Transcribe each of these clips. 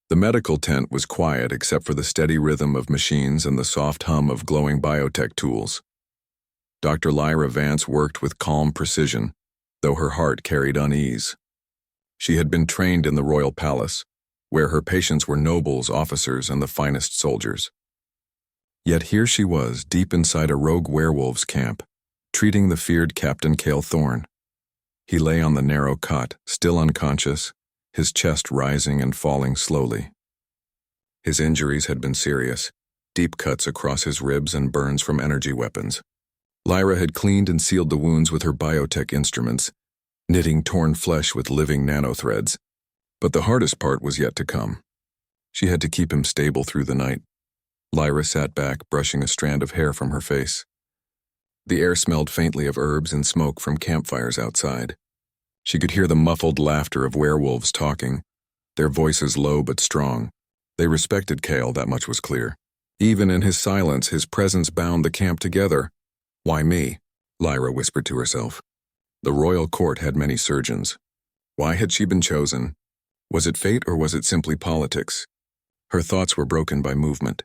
The medical tent was quiet except for the steady rhythm of machines and the soft hum of glowing biotech tools. Dr. Lyra Vance worked with calm precision, though her heart carried unease. She had been trained in the royal palace, where her patients were nobles, officers, and the finest soldiers. Yet here she was, deep inside a rogue werewolves camp, treating the feared Captain Cale Thorne. He lay on the narrow cot, still unconscious, his chest rising and falling slowly. His injuries had been serious, deep cuts across his ribs and burns from energy weapons. Lyra had cleaned and sealed the wounds with her biotech instruments, knitting torn flesh with living nanothreads. But the hardest part was yet to come. She had to keep him stable through the night. Lyra sat back, brushing a strand of hair from her face. The air smelled faintly of herbs and smoke from campfires outside. She could hear the muffled laughter of werewolves talking, their voices low but strong. They respected Cale, that much was clear. Even in his silence, his presence bound the camp together. "Why me?" Lyra whispered to herself. The royal court had many surgeons. Why had she been chosen? Was it fate or was it simply politics? Her thoughts were broken by movement.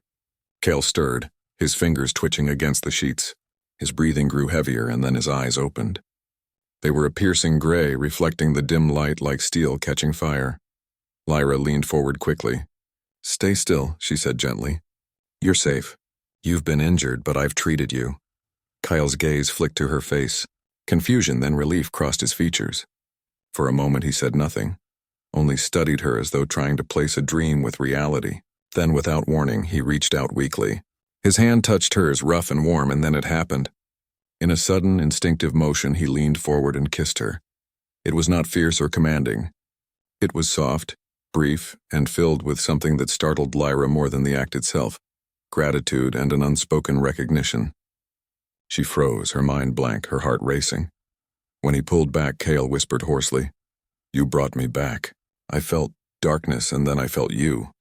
Cale stirred, his fingers twitching against the sheets. His breathing grew heavier and then his eyes opened. They were a piercing gray, reflecting the dim light like steel catching fire. Lyra leaned forward quickly. "Stay still," she said gently. "You're safe. You've been injured, but I've treated you." Kyle's gaze flicked to her face. Confusion, then relief crossed his features. For a moment he said nothing, only studied her as though trying to place a dream with reality. Then, without warning, he reached out weakly. His hand touched hers, rough and warm, and then it happened. In a sudden, instinctive motion, he leaned forward and kissed her. It was not fierce or commanding. It was soft, brief, and filled with something that startled Lyra more than the act itself, gratitude and an unspoken recognition. She froze, her mind blank, her heart racing. When he pulled back, Cale whispered hoarsely, "You brought me back. I felt darkness, and then I felt you."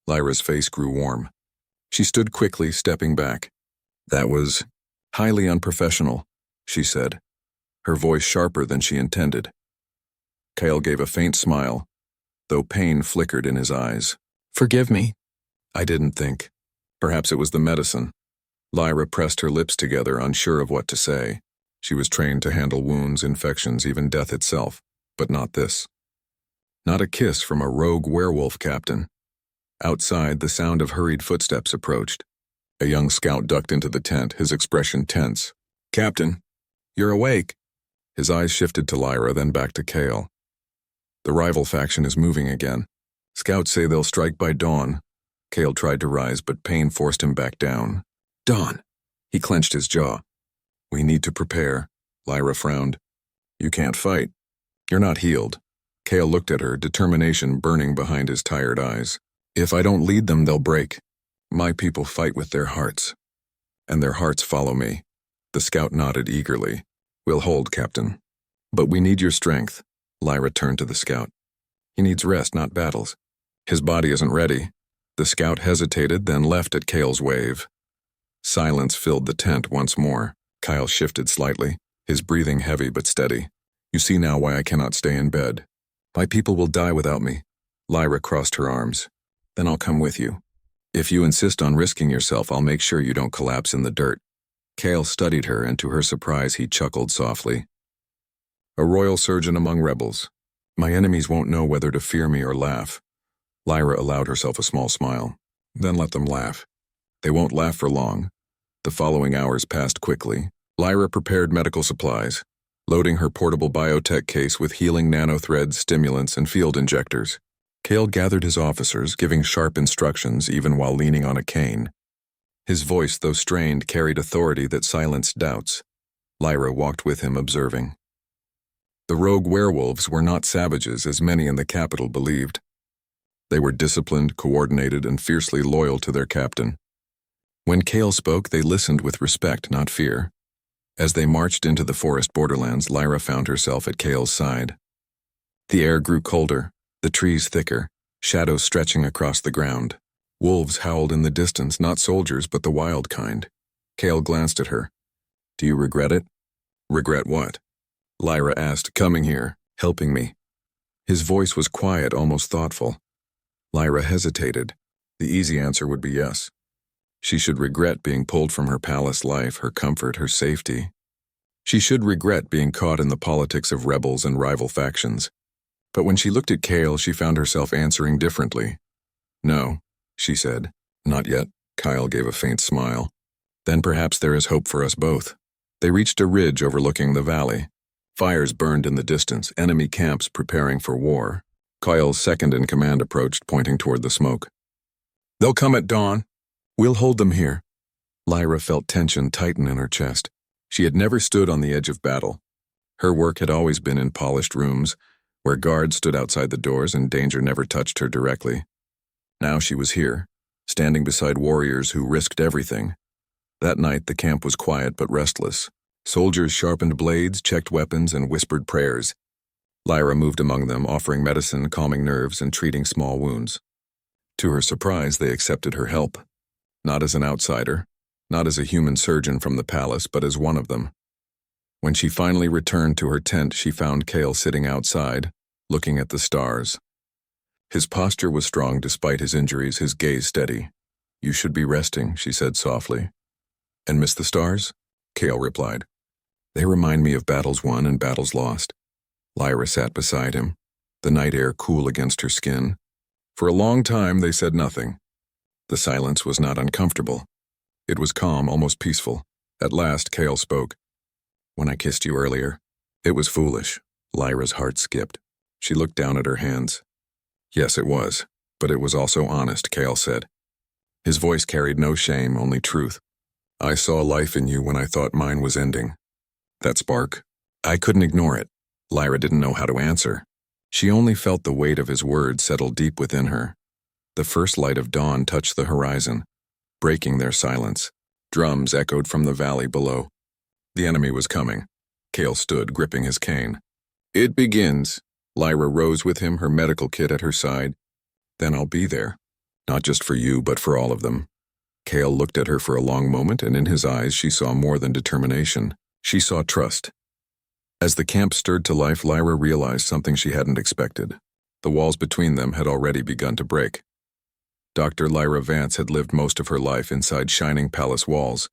Lyra's face grew warm. She stood quickly, stepping back. "That was highly unprofessional," she said, her voice sharper than she intended. Cale gave a faint smile, though pain flickered in his eyes. "Forgive me." "I didn't think. Perhaps it was the medicine." Lyra pressed her lips together, unsure of what to say. She was trained to handle wounds, infections, even death itself, but not this. Not a kiss from a rogue werewolf captain. Outside, the sound of hurried footsteps approached. A young scout ducked into the tent, his expression tense. "Captain, you're awake." His eyes shifted to Lyra, then back to Cale. "The rival faction is moving again. Scouts say they'll strike by dawn." Cale tried to rise, but pain forced him back down. "Dawn!" He clenched his jaw. "We need to prepare." Lyra frowned. "You can't fight. You're not healed." Cale looked at her, determination burning behind his tired eyes. "If I don't lead them, they'll break. My people fight with their hearts. And their hearts follow me." The scout nodded eagerly. "We'll hold, Captain. But we need your strength." Lyra turned to the scout. "He needs rest, not battles. His body isn't ready." The scout hesitated, then left at Cale's wave. Silence filled the tent once more. Kyle shifted slightly, his breathing heavy but steady. "You see now why I cannot stay in bed. My people will die without me." Lyra crossed her arms. "Then I'll come with you. If you insist on risking yourself, I'll make sure you don't collapse in the dirt." Cale studied her, and to her surprise he chuckled softly. "A royal surgeon among rebels. My enemies won't know whether to fear me or laugh." Lyra allowed herself a small smile. "Then let them laugh. They won't laugh for long." The following hours passed quickly. Lyra prepared medical supplies, loading her portable biotech case with healing nanothreads, stimulants, and field injectors. Cale gathered his officers, giving sharp instructions even while leaning on a cane. His voice, though strained, carried authority that silenced doubts. Lyra walked with him, observing. The rogue werewolves were not savages, as many in the capital believed. They were disciplined, coordinated, and fiercely loyal to their captain. When Cale spoke, they listened with respect, not fear. As they marched into the forest borderlands, Lyra found herself at Cale's side. The air grew colder, the trees thicker, shadows stretching across the ground. Wolves howled in the distance, not soldiers, but the wild kind. Cale glanced at her. "Do you regret it?" "Regret what?" Lyra asked, "Coming here, helping me." His voice was quiet, almost thoughtful. Lyra hesitated. The easy answer would be yes. She should regret being pulled from her palace life, her comfort, her safety. She should regret being caught in the politics of rebels and rival factions. But when she looked at Cale, she found herself answering differently. No, she said. Not yet. Kyle gave a faint smile. Then perhaps there is hope for us both. They reached a ridge overlooking the valley. Fires burned in the distance, enemy camps preparing for war. Kyle's second-in-command approached, pointing toward the smoke. They'll come at dawn. We'll hold them here. Lyra felt tension tighten in her chest. She had never stood on the edge of battle. Her work had always been in polished rooms, where guards stood outside the doors and danger never touched her directly. Now she was here, standing beside warriors who risked everything. That night the camp was quiet but restless. Soldiers sharpened blades, checked weapons, and whispered prayers. Lyra moved among them, offering medicine, calming nerves, and treating small wounds. To her surprise, they accepted her help. Not as an outsider, not as a human surgeon from the palace, but as one of them. When she finally returned to her tent, she found Cale sitting outside, looking at the stars. His posture was strong despite his injuries, his gaze steady. You should be resting, she said softly. And miss the stars? Cale replied. They remind me of battles won and battles lost. Lyra sat beside him, the night air cool against her skin. For a long time they said nothing. The silence was not uncomfortable. It was calm, almost peaceful. At last, Cale spoke. When I kissed you earlier, it was foolish. Lyra's heart skipped. She looked down at her hands. Yes, it was, but it was also honest, Cale said. His voice carried no shame, only truth. I saw life in you when I thought mine was ending. That spark, I couldn't ignore it. Lyra didn't know how to answer. She only felt the weight of his words settle deep within her. The first light of dawn touched the horizon, breaking their silence. Drums echoed from the valley below. The enemy was coming. Cale stood, gripping his cane. It begins. Lyra rose with him, her medical kit at her side. Then I'll be there. Not just for you, but for all of them. Cale looked at her for a long moment, and in his eyes she saw more than determination. She saw trust. As the camp stirred to life, Lyra realized something she hadn't expected. The walls between them had already begun to break. Dr. Lyra Vance had lived most of her life inside shining palace walls,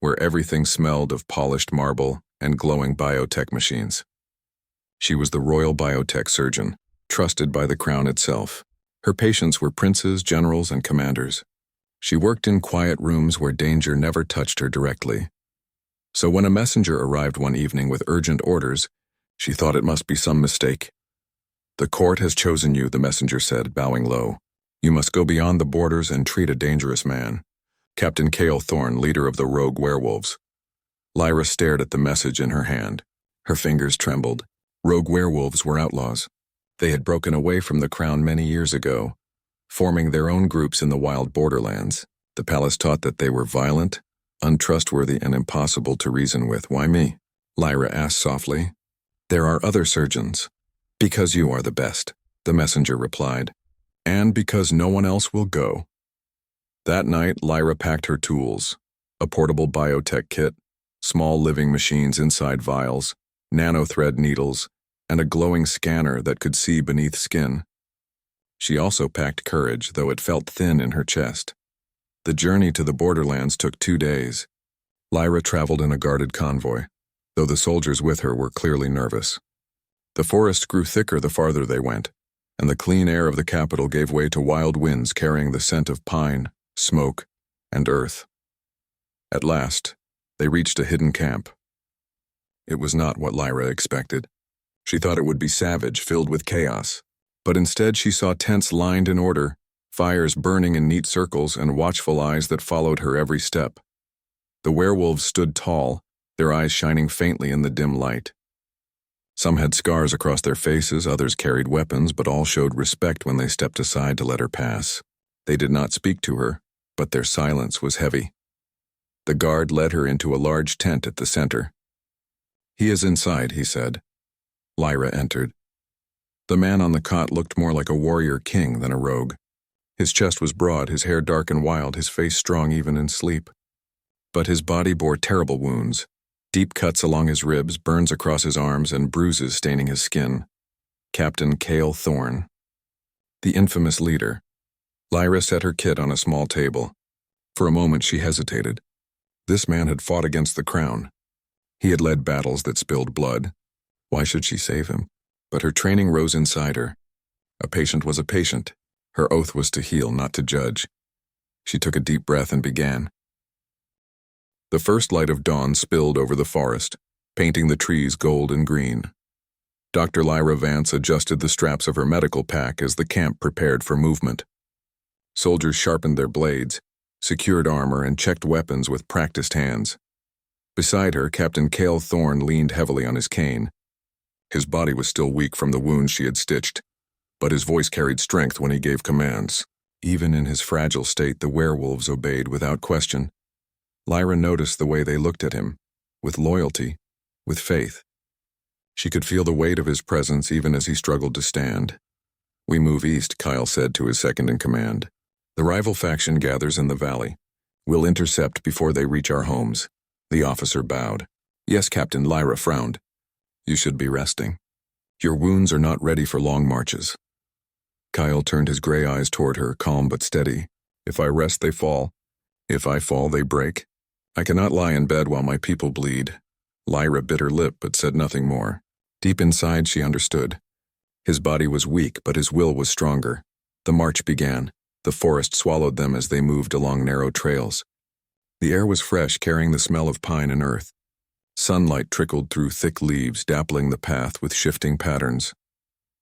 where everything smelled of polished marble and glowing biotech machines. She was the royal biotech surgeon, trusted by the crown itself. Her patients were princes, generals, and commanders. She worked in quiet rooms where danger never touched her directly. So when a messenger arrived one evening with urgent orders, she thought it must be some mistake. The court has chosen you, the messenger said, bowing low. You must go beyond the borders and treat a dangerous man. Captain Cale Thorne, leader of the rogue werewolves. Lyra stared at the message in her hand. Her fingers trembled. Rogue werewolves were outlaws. They had broken away from the crown many years ago, forming their own groups in the wild borderlands. The palace taught that they were violent, untrustworthy, and impossible to reason with. Why me? Lyra asked softly. There are other surgeons. Because you are the best, the messenger replied. And because no one else will go. That night, Lyra packed her tools, a portable biotech kit, small living machines inside vials, nanothread needles, and a glowing scanner that could see beneath skin. She also packed courage, though it felt thin in her chest. The journey to the borderlands took 2 days. Lyra traveled in a guarded convoy, though the soldiers with her were clearly nervous. The forest grew thicker the farther they went, and the clean air of the capital gave way to wild winds carrying the scent of pine, smoke, and earth. At last, they reached a hidden camp. It was not what Lyra expected. She thought it would be savage, filled with chaos. But instead she saw tents lined in order, fires burning in neat circles, and watchful eyes that followed her every step. The werewolves stood tall, their eyes shining faintly in the dim light. Some had scars across their faces, others carried weapons, but all showed respect when they stepped aside to let her pass. They did not speak to her, but their silence was heavy. The guard led her into a large tent at the center. He is inside, he said. Lyra entered. The man on the cot looked more like a warrior king than a rogue. His chest was broad, his hair dark and wild, his face strong even in sleep. But his body bore terrible wounds, deep cuts along his ribs, burns across his arms, and bruises staining his skin. Captain Cale Thorne. The infamous leader, Lyra set her kit on a small table. For a moment she hesitated. This man had fought against the crown. He had led battles that spilled blood. Why should she save him? But her training rose inside her. A patient was a patient. Her oath was to heal, not to judge. She took a deep breath and began. The first light of dawn spilled over the forest, painting the trees gold and green. Dr. Lyra Vance adjusted the straps of her medical pack as the camp prepared for movement. Soldiers sharpened their blades, secured armor, and checked weapons with practiced hands. Beside her, Captain Cale Thorne leaned heavily on his cane. His body was still weak from the wounds she had stitched, but his voice carried strength when he gave commands. Even in his fragile state, the werewolves obeyed without question. Lyra noticed the way they looked at him, with loyalty, with faith. She could feel the weight of his presence even as he struggled to stand. "We move east," Kyle said to his second-in-command. "The rival faction gathers in the valley. We'll intercept before they reach our homes." The officer bowed. "Yes, Captain." Lyra frowned. "You should be resting. Your wounds are not ready for long marches." Kyle turned his gray eyes toward her, calm but steady. "If I rest, they fall. If I fall, they break. I cannot lie in bed while my people bleed." Lyra bit her lip but said nothing more. Deep inside, she understood. His body was weak, but his will was stronger. The march began. The forest swallowed them as they moved along narrow trails. The air was fresh, carrying the smell of pine and earth. Sunlight trickled through thick leaves, dappling the path with shifting patterns.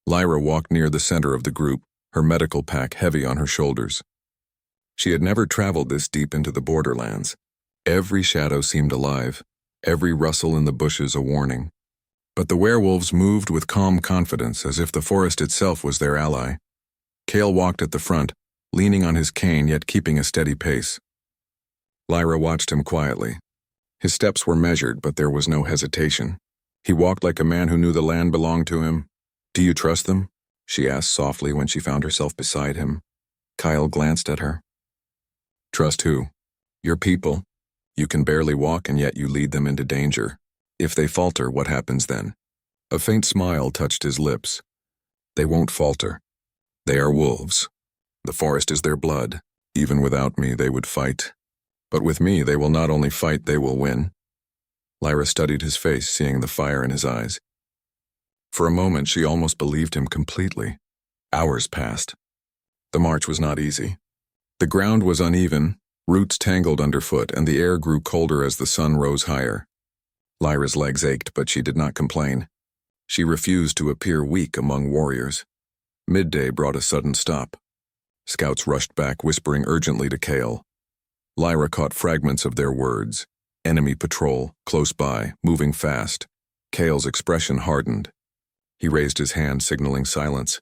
Lyra walked near the center of the group, her medical pack heavy on her shoulders. She had never traveled this deep into the borderlands. Every shadow seemed alive, every rustle in the bushes a warning. But the werewolves moved with calm confidence, as if the forest itself was their ally. Cale walked at the front, leaning on his cane yet keeping a steady pace. Lyra watched him quietly. His steps were measured, but there was no hesitation. He walked like a man who knew the land belonged to him. "Do you trust them?" she asked softly when she found herself beside him. Kyle glanced at her. "Trust who?" "Your people. You can barely walk, and yet you lead them into danger. If they falter, what happens then?" A faint smile touched his lips. "They won't falter. They are wolves. The forest is their blood. Even without me, they would fight. But with me, they will not only fight, they will win." Lyra studied his face, seeing the fire in his eyes. For a moment, she almost believed him completely. Hours passed. The march was not easy. The ground was uneven, roots tangled underfoot, and the air grew colder as the sun rose higher. Lyra's legs ached, but she did not complain. She refused to appear weak among warriors. Midday brought a sudden stop. Scouts rushed back, whispering urgently to Cale. Lyra caught fragments of their words. Enemy patrol, close by, moving fast. Cale's expression hardened. He raised his hand, signaling silence.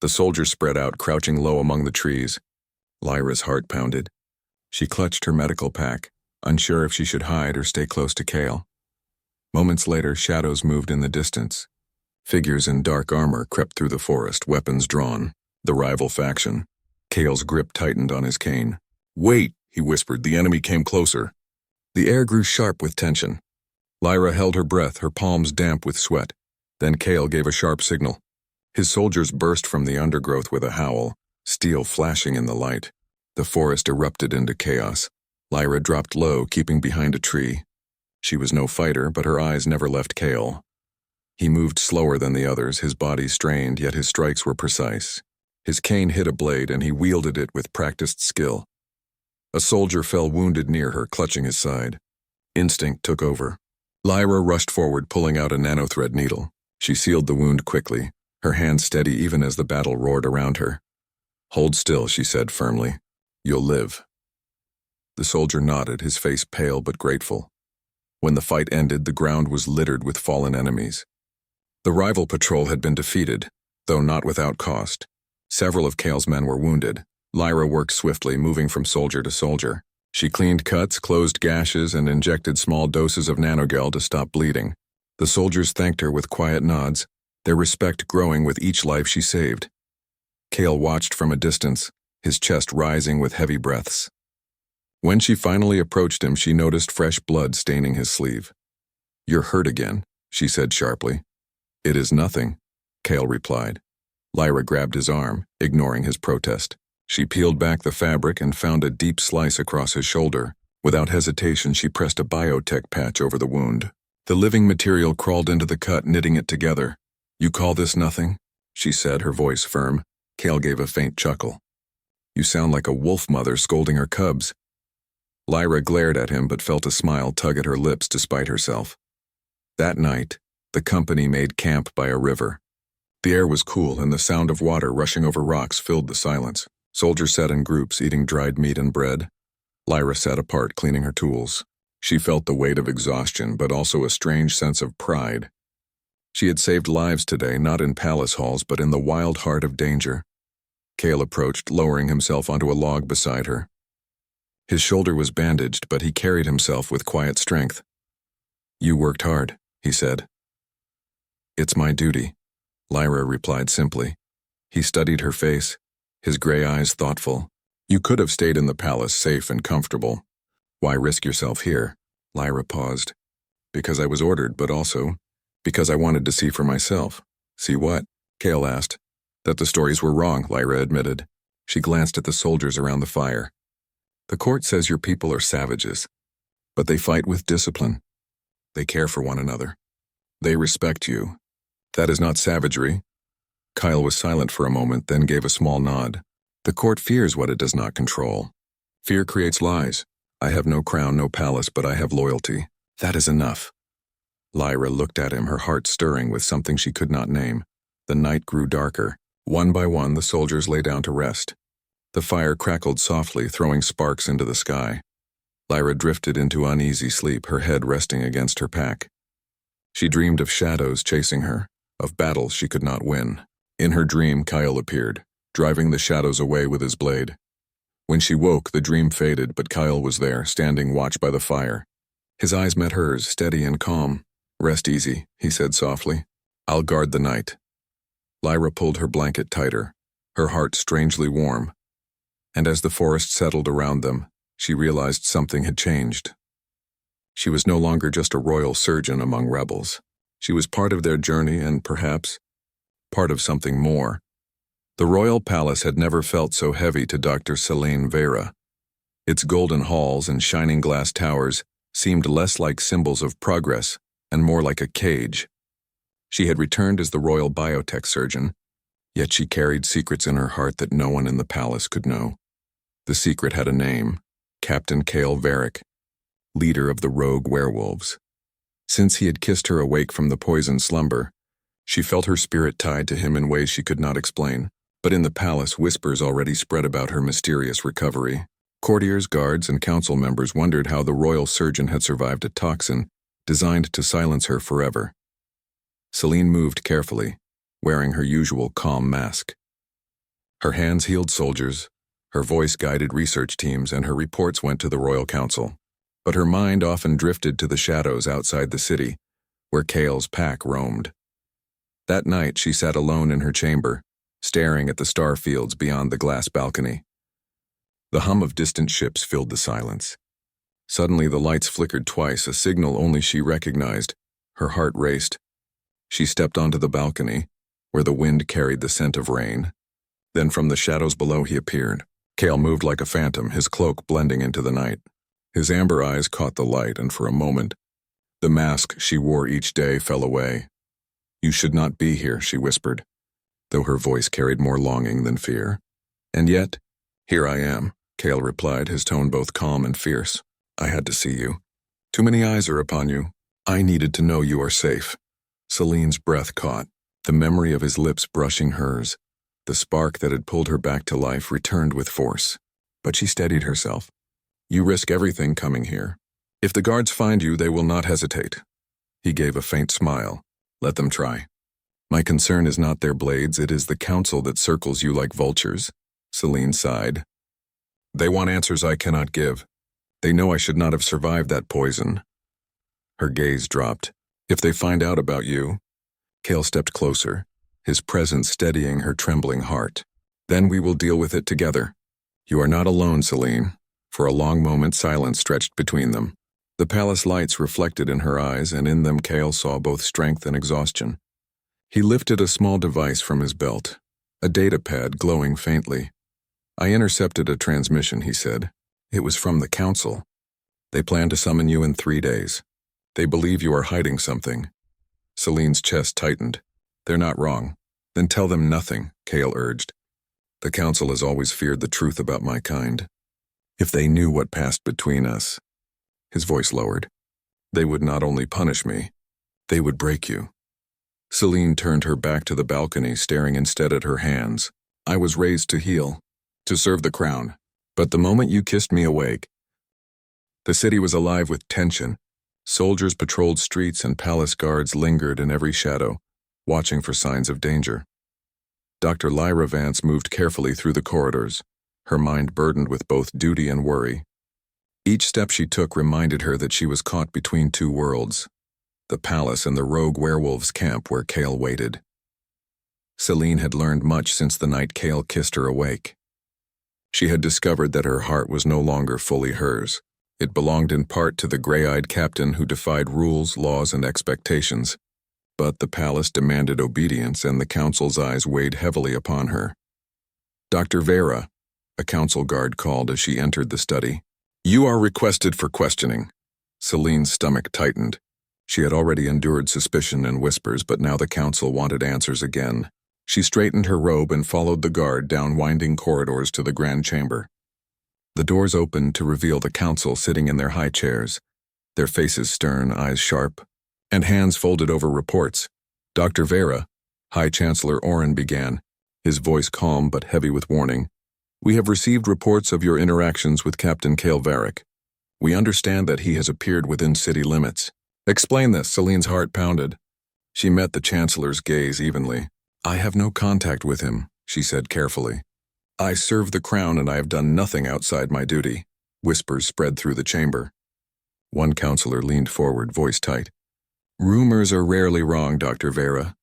The soldiers spread out, crouching low among the trees. Lyra's heart pounded. She clutched her medical pack, unsure if she should hide or stay close to Cale. Moments later, shadows moved in the distance. Figures in dark armor crept through the forest, weapons drawn. The rival faction. Cale's grip tightened on his cane. "Wait," he whispered. The enemy came closer. The air grew sharp with tension. Lyra held her breath, her palms damp with sweat. Then Cale gave a sharp signal. His soldiers burst from the undergrowth with a howl, steel flashing in the light. The forest erupted into chaos. Lyra dropped low, keeping behind a tree. She was no fighter, but her eyes never left Cale. He moved slower than the others, his body strained, yet his strikes were precise. His cane hit a blade, and he wielded it with practiced skill. A soldier fell wounded near her, clutching his side. Instinct took over. Lyra rushed forward, pulling out a nanothread needle. She sealed the wound quickly, her hand steady even as the battle roared around her. "Hold still," she said firmly. "You'll live." The soldier nodded, his face pale but grateful. When the fight ended, the ground was littered with fallen enemies. The rival patrol had been defeated, though not without cost. Several of Cale's men were wounded. Lyra worked swiftly, moving from soldier to soldier. She cleaned cuts, closed gashes, and injected small doses of nanogel to stop bleeding. The soldiers thanked her with quiet nods, their respect growing with each life she saved. Cale watched from a distance, his chest rising with heavy breaths. When she finally approached him, she noticed fresh blood staining his sleeve. "You're hurt again," she said sharply. "It is nothing," Cale replied. Lyra grabbed his arm, ignoring his protest. She peeled back the fabric and found a deep slice across his shoulder. Without hesitation, she pressed a Biotech patch over the wound. The living material crawled into the cut, knitting it together. "You call this nothing?" she said, her voice firm. Cale gave a faint chuckle. "You sound like a wolf mother scolding her cubs." Lyra glared at him but felt a smile tug at her lips despite herself. That night, the company made camp by a river. The air was cool and the sound of water rushing over rocks filled the silence. Soldiers sat in groups eating dried meat and bread. Lyra sat apart cleaning her tools. She felt the weight of exhaustion but also a strange sense of pride. She had saved lives today, not in palace halls but in the wild heart of danger. Cale approached, lowering himself onto a log beside her. His shoulder was bandaged, but he carried himself with quiet strength. "You worked hard," he said. "It's my duty," Lyra replied simply. He studied her face, his gray eyes thoughtful. "You could have stayed in the palace safe and comfortable. Why risk yourself here?" Lyra paused. "Because I was ordered, but also because I wanted to see for myself." "See what?" Cale asked. "That the stories were wrong," Lyra admitted. She glanced at the soldiers around the fire. "The court says your people are savages, but they fight with discipline. They care for one another. They respect you. That is not savagery." Kyle was silent for a moment, then gave a small nod. "The court fears what it does not control. Fear creates lies. I have no crown, no palace, but I have loyalty. That is enough." Lyra looked at him, her heart stirring with something she could not name. The night grew darker. One by one, the soldiers lay down to rest. The fire crackled softly, throwing sparks into the sky. Lyra drifted into uneasy sleep, her head resting against her pack. She dreamed of shadows chasing her, of battles she could not win. In her dream, Kyle appeared, driving the shadows away with his blade. When she woke, the dream faded, but Kyle was there, standing watch by the fire. His eyes met hers, steady and calm. "Rest easy," he said softly. "I'll guard the night." Lyra pulled her blanket tighter, her heart strangely warm. And as the forest settled around them, she realized something had changed. She was no longer just a royal surgeon among rebels. She was part of their journey and, perhaps, part of something more. The royal palace had never felt so heavy to Dr. Selene Vera. Its golden halls and shining glass towers seemed less like symbols of progress and more like a cage. She had returned as the royal biotech surgeon, yet she carried secrets in her heart that no one in the palace could know. The secret had a name: Captain Cale Varick, leader of the rogue werewolves. Since he had kissed her awake from the poisoned slumber, she felt her spirit tied to him in ways she could not explain. But in the palace, whispers already spread about her mysterious recovery. Courtiers, guards, and council members wondered how the royal surgeon had survived a toxin designed to silence her forever. Selene moved carefully, wearing her usual calm mask. Her hands healed soldiers, her voice guided research teams, and her reports went to the royal council. But her mind often drifted to the shadows outside the city, where Cale's pack roamed. That night, she sat alone in her chamber, staring at the star fields beyond the glass balcony. The hum of distant ships filled the silence. Suddenly, the lights flickered twice, a signal only she recognized. Her heart raced. She stepped onto the balcony, where the wind carried the scent of rain. Then from the shadows below he appeared. Cale moved like a phantom, his cloak blending into the night. His amber eyes caught the light, and for a moment, the mask she wore each day fell away. "You should not be here," she whispered, though her voice carried more longing than fear. "And yet, here I am," Cale replied, his tone both calm and fierce. "I had to see you. Too many eyes are upon you. I needed to know you are safe." Selene's breath caught, the memory of his lips brushing hers. The spark that had pulled her back to life returned with force. But she steadied herself. "You risk everything coming here. If the guards find you, they will not hesitate." He gave a faint smile. "Let them try. My concern is not their blades, it is the council that circles you like vultures." Selene sighed. "They want answers I cannot give. They know I should not have survived that poison." Her gaze dropped. "If they find out about you..." Cale stepped closer, his presence steadying her trembling heart. "Then we will deal with it together. You are not alone, Selene." For a long moment, silence stretched between them. The palace lights reflected in her eyes, and in them Cale saw both strength and exhaustion. He lifted a small device from his belt, a data pad glowing faintly. I intercepted a transmission, he said. It was from the council. They plan to summon you in 3 days. They believe you are hiding something. Celine's chest tightened. They're not wrong. Then tell them nothing, Kale urged. The council has always feared the truth about my kind. If they knew what passed between us, his voice lowered, they would not only punish me, they would break you. Celine turned her back to the balcony, staring instead at her hands. I was raised to heal, to serve the crown. But the moment you kissed me awake, the city was alive with tension. Soldiers patrolled streets and palace guards lingered in every shadow, watching for signs of danger. Dr. Lyra Vance moved carefully through the corridors, her mind burdened with both duty and worry. Each step she took reminded her that she was caught between two worlds, the palace and the rogue werewolves' camp where Kale waited. Celine had learned much since the night Kale kissed her awake. She had discovered that her heart was no longer fully hers. It belonged in part to the gray-eyed captain who defied rules, laws, and expectations. But the palace demanded obedience, and the council's eyes weighed heavily upon her. Dr. Vera, a council guard called as she entered the study. You are requested for questioning. Celine's stomach tightened. She had already endured suspicion and whispers, but now the council wanted answers again. She straightened her robe and followed the guard down winding corridors to the grand chamber. The doors opened to reveal the council sitting in their high chairs, their faces stern, eyes sharp, and hands folded over reports. Dr. Vera, High Chancellor Oren began, his voice calm but heavy with warning. We have received reports of your interactions with Captain Kale Varric. We understand that he has appeared within city limits. Explain this, Celine's heart pounded. She met the Chancellor's gaze evenly. I have no contact with him, she said carefully. I serve the crown and I have done nothing outside my duty. Whispers spread through the chamber. One counselor leaned forward, voice tight. Rumors are rarely wrong, Dr. Vera.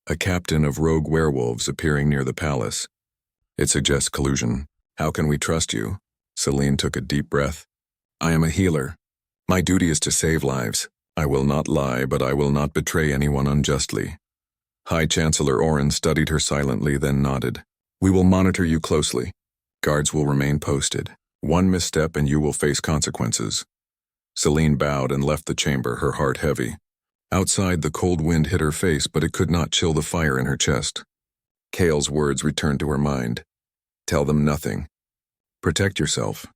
A captain of rogue werewolves appearing near the palace. It suggests collusion. How can we trust you? Celine took a deep breath. I am a healer. My duty is to save lives. I will not lie, but I will not betray anyone unjustly. High Chancellor Oren studied her silently, then nodded. We will monitor you closely. Guards will remain posted. One misstep and you will face consequences. Celine bowed and left the chamber, her heart heavy. Outside, the cold wind hit her face, but it could not chill the fire in her chest. Kale's words returned to her mind. Tell them nothing. Protect yourself.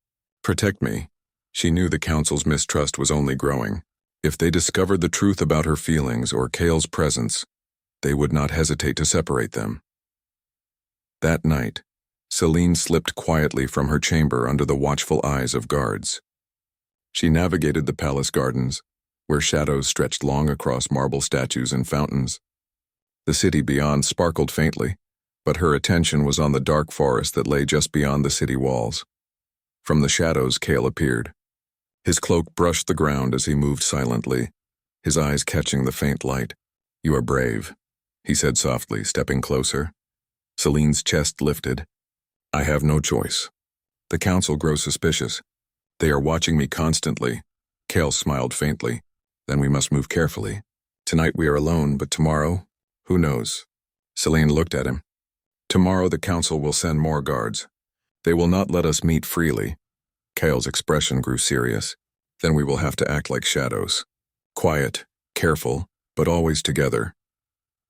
Protect me. She knew the council's mistrust was only growing. If they discovered the truth about her feelings or Kale's presence, they would not hesitate to separate them. That night, Celine slipped quietly from her chamber under the watchful eyes of guards. She navigated the palace gardens, where shadows stretched long across marble statues and fountains. The city beyond sparkled faintly, but her attention was on the dark forest that lay just beyond the city walls. From the shadows, Kale appeared. His cloak brushed the ground as he moved silently, his eyes catching the faint light. You are brave, he said softly, stepping closer. Celine's chest lifted. I have no choice. The council grows suspicious. They are watching me constantly. Kale smiled faintly. Then we must move carefully. Tonight we are alone, but tomorrow, who knows? Celine looked at him. Tomorrow the council will send more guards. They will not let us meet freely. Kale's expression grew serious. Then we will have to act like shadows. Quiet, careful, but always together.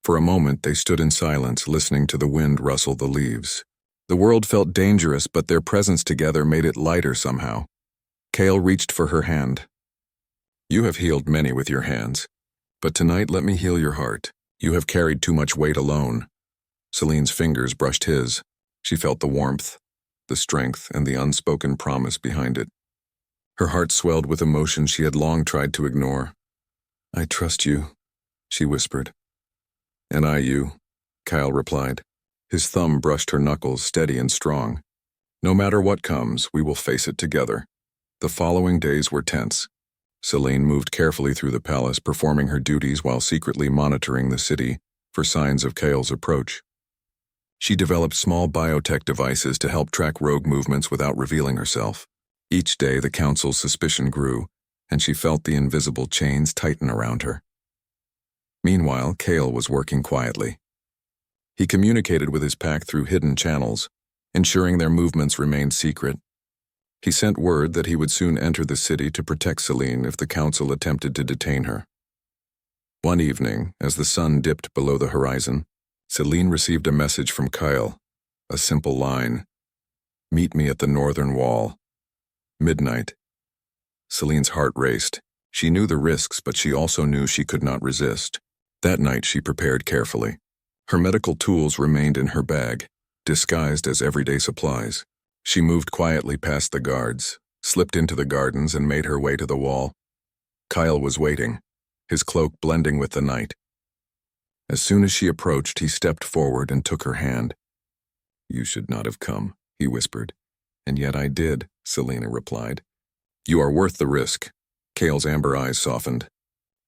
For a moment they stood in silence, listening to the wind rustle the leaves. The world felt dangerous, but their presence together made it lighter somehow. Kale reached for her hand. You have healed many with your hands, but tonight let me heal your heart. You have carried too much weight alone. Celine's fingers brushed his. She felt the warmth, the strength, and the unspoken promise behind it. Her heart swelled with emotion she had long tried to ignore. I trust you, she whispered. And I you, Kyle replied. His thumb brushed her knuckles, steady and strong. No matter what comes, we will face it together. The following days were tense. Celine moved carefully through the palace, performing her duties while secretly monitoring the city for signs of Kale's approach. She developed small biotech devices to help track rogue movements without revealing herself. Each day the council's suspicion grew, and she felt the invisible chains tighten around her. Meanwhile, Kale was working quietly. He communicated with his pack through hidden channels, ensuring their movements remained secret. He sent word that he would soon enter the city to protect Celine if the council attempted to detain her. One evening, as the sun dipped below the horizon, Celine received a message from Kyle, a simple line: "Meet me at the northern wall. Midnight." Celine's heart raced. She knew the risks, but she also knew she could not resist. That night she prepared carefully. Her medical tools remained in her bag, disguised as everyday supplies. She moved quietly past the guards, slipped into the gardens, and made her way to the wall. Kyle was waiting, his cloak blending with the night. As soon as she approached, he stepped forward and took her hand. "You should not have come," he whispered. "And yet I did," Selena replied. "You are worth the risk." Kale's amber eyes softened.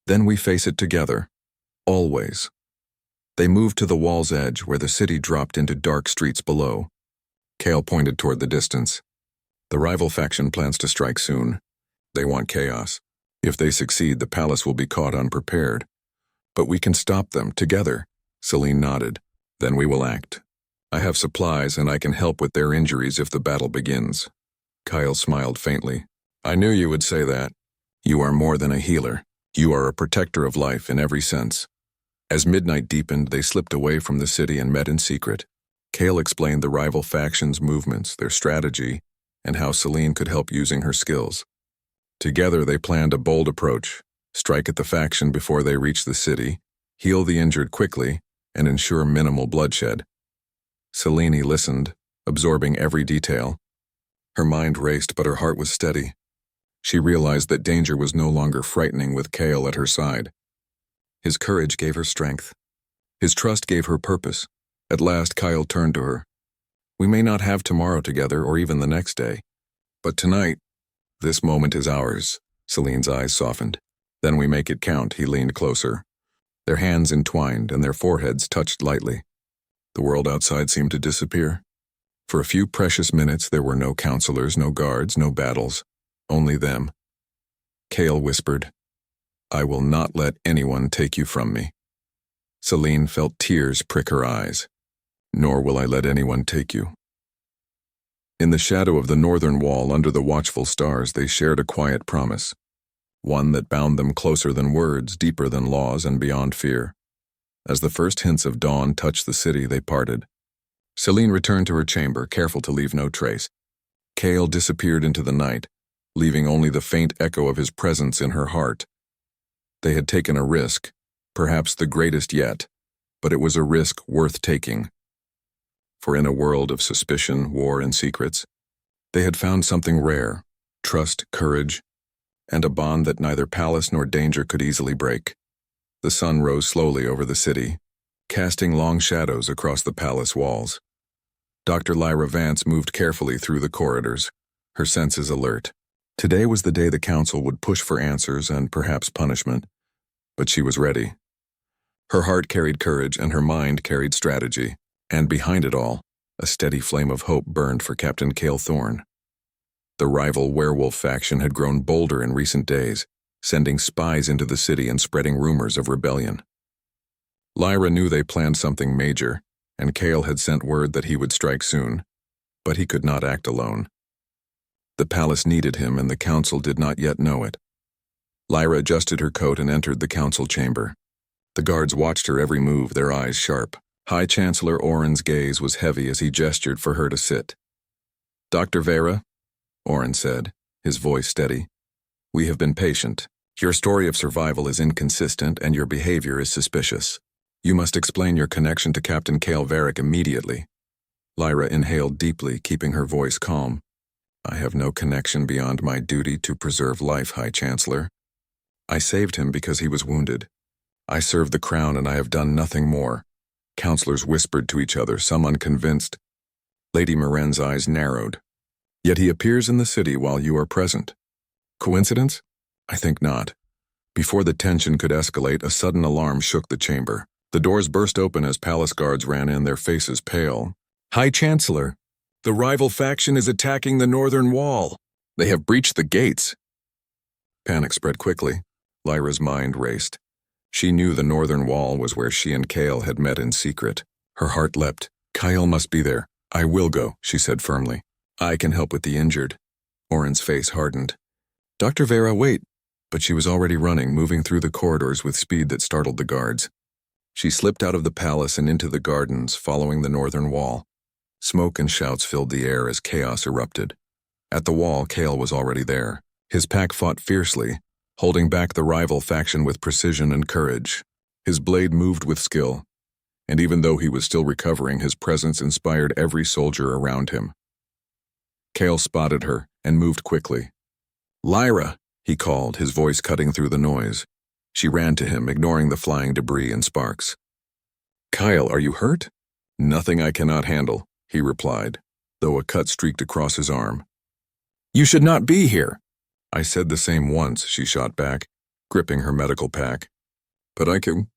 "Then we face it together. Always." They moved to the wall's edge where the city dropped into dark streets below. Kale pointed toward the distance. "The rival faction plans to strike soon. They want chaos. If they succeed, the palace will be caught unprepared. But we can stop them, together." Celine nodded. "Then we will act. I have supplies and I can help with their injuries if the battle begins." Kyle smiled faintly. "I knew you would say that. You are more than a healer. You are a protector of life in every sense." As midnight deepened, they slipped away from the city and met in secret. Kale explained the rival factions' movements, their strategy, and how Celine could help using her skills. Together they planned a bold approach: strike at the faction before they reach the city, heal the injured quickly, and ensure minimal bloodshed. Celine listened, absorbing every detail. Her mind raced, but her heart was steady. She realized that danger was no longer frightening with Kale at her side. His courage gave her strength. His trust gave her purpose. At last, Kyle turned to her. "We may not have tomorrow together, or even the next day. But tonight, this moment is ours." Celine's eyes softened. "Then we make it count." He leaned closer. Their hands entwined and their foreheads touched lightly. The world outside seemed to disappear. For a few precious minutes there were no counselors, no guards, no battles. Only them. Kale whispered, "I will not let anyone take you from me." Celine felt tears prick her eyes. "Nor will I let anyone take you." In the shadow of the northern wall under the watchful stars, they shared a quiet promise. One that bound them closer than words, deeper than laws, and beyond fear. As the first hints of dawn touched the city, they parted. Celine returned to her chamber, careful to leave no trace. Kale disappeared into the night, leaving only the faint echo of his presence in her heart. They had taken a risk, perhaps the greatest yet, but it was a risk worth taking. For in a world of suspicion, war, and secrets, they had found something rare: trust, courage, and a bond that neither palace nor danger could easily break. The sun rose slowly over the city, casting long shadows across the palace walls. Dr. Lyra Vance moved carefully through the corridors, her senses alert. Today was the day the council would push for answers and perhaps punishment, but she was ready. Her heart carried courage and her mind carried strategy, and behind it all, a steady flame of hope burned for Captain Kale Thorne. The rival werewolf faction had grown bolder in recent days, sending spies into the city and spreading rumors of rebellion. Lyra knew they planned something major, and Kale had sent word that he would strike soon, but he could not act alone. The palace needed him, and the council did not yet know it. Lyra adjusted her coat and entered the council chamber. The guards watched her every move, their eyes sharp. High Chancellor Oren's gaze was heavy as he gestured for her to sit. "Dr. Vera," Oren said, his voice steady, "we have been patient. Your story of survival is inconsistent and your behavior is suspicious. You must explain your connection to Captain Kale Varick immediately." Lyra inhaled deeply, keeping her voice calm. "I have no connection beyond my duty to preserve life, High Chancellor. I saved him because he was wounded. I serve the crown and I have done nothing more." Counselors whispered to each other, some unconvinced. Lady Moren's eyes narrowed. "Yet he appears in the city while you are present. Coincidence? I think not." Before the tension could escalate, a sudden alarm shook the chamber. The doors burst open as palace guards ran in, their faces pale. "High Chancellor, the rival faction is attacking the northern wall. They have breached the gates." Panic spread quickly. Lyra's mind raced. She knew the northern wall was where she and Kale had met in secret. Her heart leapt. Kyle must be there. I will go, she said firmly. I can help with the injured. Oren's face hardened. Dr. Vera, wait. But she was already running, moving through the corridors with speed that startled the guards. She slipped out of the palace and into the gardens, following the northern wall. Smoke and shouts filled the air as chaos erupted. At the wall, Kale was already there. His pack fought fiercely, holding back the rival faction with precision and courage. His blade moved with skill, and even though he was still recovering, his presence inspired every soldier around him. Kale spotted her and moved quickly. Lyra, he called, his voice cutting through the noise. She ran to him, ignoring the flying debris and sparks. Kyle, are you hurt? Nothing I cannot handle, he replied, though a cut streaked across his arm. You should not be here. I said the same once, she shot back, gripping her medical pack. But I can